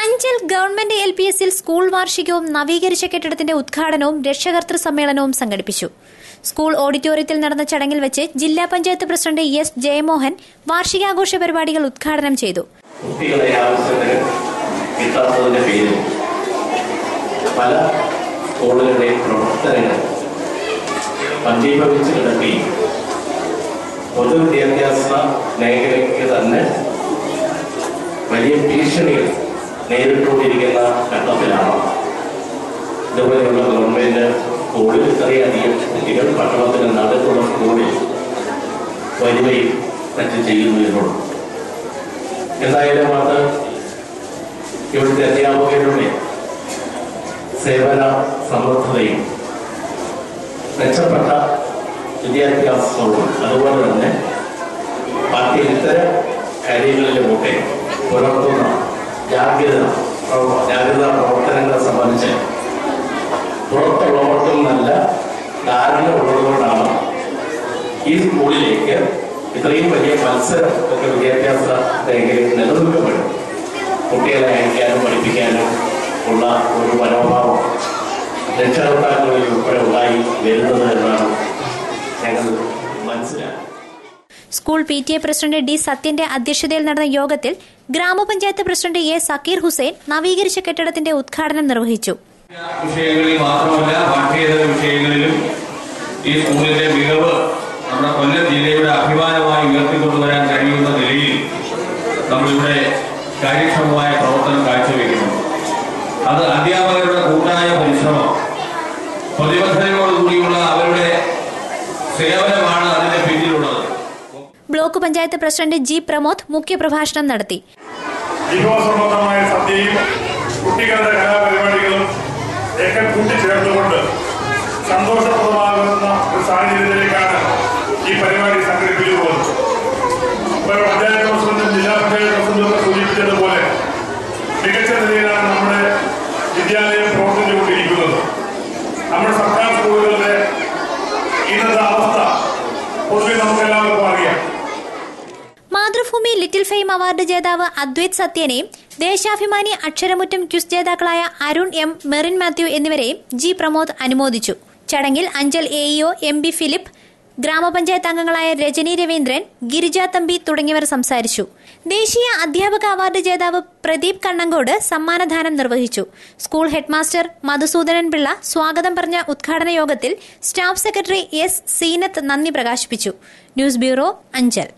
Anchal government LPSൽ school വാർഷികവും നവീകരിച്ച കെട്ടിടത്തിന്റെ ഉദ്ഘാടനവും രക്ഷകർതൃ സമ്മേളനവും സംഘടിപ്പിച്ചു. സ്കൂൾ ഓഡിറ്റോറിയത്തിൽ നടന്ന ചടങ്ങിൽ വെച്ച് ജില്ലാ പഞ്ചായത്ത് പ്രസിഡന്റ് S. ജയമോഹൻ വാർഷികാഘോഷ പരിപാടികൾ ഉദ്ഘാടനം ചെയ്തു. പല സ്കൂളുകളുടെയും പ്രവർത്തനങ്ങൾ പന്തീഭവിച്ച് കിടക്കുകയും പൊതുവിദ്യാഭ്യാസ മേഖലയ്ക്ക് തന്നെ വലിയ ഭീഷണികൾ നേരിട്ടുകൊണ്ടിരിക്കുന്ന ഘട്ടത്തിലാണ് ഇതുപോലെയുള്ള ഗവൺമെന്റ് സ്കൂളിൽ ഇത്രയധികം കുട്ടികൾ പട്ടണത്തിന് നടുക്കുള്ള സ്കൂളിൽ വരികയും മറ്റും ചെയ്യുന്നതിനോട് എന്തായാലും അത് ഇവിടുത്തെ അധ്യാപകരുടെ സേവന സമർത്ഥതയും മെച്ചപ്പെട്ട വിദ്യാഭ്യാസവും അതുപോലെ തന്നെ ബാക്കി ഇത്തരം കാര്യങ്ങളിലുമൊക്കെ പുലർത്തുന്ന ജാഗ്രതാ പ്രവർത്തനങ്ങളെ സംബന്ധിച്ച് പുറത്തുള്ളവർക്കും നല്ല ധാരണ ഉള്ളതുകൊണ്ടാണ് ഈ സ്കൂളിലേക്ക് ഇത്രയും വലിയ മത്സരം ഒക്കെ വിദ്യാഭ്യാസ മേഖലയിൽ നിലനിൽക്കപ്പെടും. കുട്ടികളെ അയക്കാനും പഠിപ്പിക്കാനും ഉള്ള ഒരു മനോഭാവം രക്ഷകർത്താക്കളിൽ ഉൾപ്പെടെ ഉണ്ടായി വരുന്നത് എന്നാണ് ഞങ്ങൾ മനസ്സിലാക്കുന്നത്. School PTA president D. സത്യന്റെ അധ്യക്ഷതയിൽ നടന്ന യോഗത്തിൽ ഗ്രാമപഞ്ചായത്ത് പ്രസിഡന്റ് A. സക്കീർ ഹുസൈൻ നവീകരിച്ച കെട്ടിടത്തിന്റെ ഉദ്ഘാടനം നിർവഹിച്ചു. വിഷയങ്ങളിൽ മാത്രമല്ല പാഠ്യേതര വിഷയങ്ങളിലും ഈ സ്കൂളിന്റെ മികവ് നമ്മുടെ കൊല്ലം ജില്ലയുടെ അഭിമാനമായി ഉയർത്തിക്കൊണ്ടുവരാൻ കഴിയുന്ന നിലയിൽ നമ്മളിവിടെ കാര്യക്ഷമമായ പ്രവർത്തനം കാഴ്ചവെക്കുന്നു. അത് അധ്യാപകരുടെ കൂട്ടായ പരിശ്രമം, പ്രതിബദ്ധതയോടുകൂടിയുള്ള അവരുടെ സേവനമാണ് അതിന്റെ പിന്നിലുള്ളത്. Block panchayat president G. Pramod മുഖ്യപ്രഭാഷണം നടത്തി. വിഭവസമൃദ്ധമായ സദ്യയും കുട്ടികളുടെ കലാപരിപാടികളും ഒക്കെ കൂട്ടിച്ചേർത്തുകൊണ്ട് സന്തോഷപ്രദമാകുന്ന ഒരു സാഹചര്യത്തിലേക്കാണ് ഈ പരിപാടി സംഘടിപ്പിച്ചിട്ടുള്ളത്. പഞ്ചായത്ത് പ്രസിഡന്റും ജില്ലാ പഞ്ചായത്ത് പ്രസിഡന്റും സൂചിപ്പിച്ചതുപോലെ മികച്ച നിലയിലാണ് നമ്മുടെ വിദ്യാലയം പ്രവർത്തിച്ചുകൊണ്ടിരിക്കുന്നത്. നമ്മുടെ സർക്കാർ സ്കൂളുകളുടെ ഇന്നത്തെ അവസ്ഥ പൊതുവെ നമുക്കെല്ലാവർക്കും അറിയാം. മാതൃഭൂമി ലിറ്റിൽ ഫെയിം അവാർഡ് ജേതാവ് അദ്വൈത് സത്യനെയും ദേശാഭിമാനി അക്ഷരമുറ്റം ക്വിസ് ജേതാക്കളായ അരുൺ M. മെറിൻ മാത്യു എന്നിവരെയും G. പ്രമോദ് അനുമോദിച്ചു. ചടങ്ങിൽ അഞ്ചൽ AEO MB ഫിലിപ്പ്, ഗ്രാമപഞ്ചായത്ത് അംഗങ്ങളായ രജനി രവീന്ദ്രൻ, ഗിരിജ തമ്പി തുടങ്ങിയവർ സംസാരിച്ചു. ദേശീയ അധ്യാപക അവാർഡ് ജേതാവ് പ്രദീപ് കണ്ണങ്കോട് സമ്മാനദാനം നിർവഹിച്ചു. സ്കൂൾ ഹെഡ്മാസ്റ്റർ മധുസൂദനൻ പിള്ള സ്വാഗതം പറഞ്ഞ ഉദ്ഘാടന യോഗത്തിൽ സ്റ്റാഫ് സെക്രട്ടറി S. സീനത്ത് നന്ദി പ്രകാശിപ്പിച്ചു. News bureau, Anchal.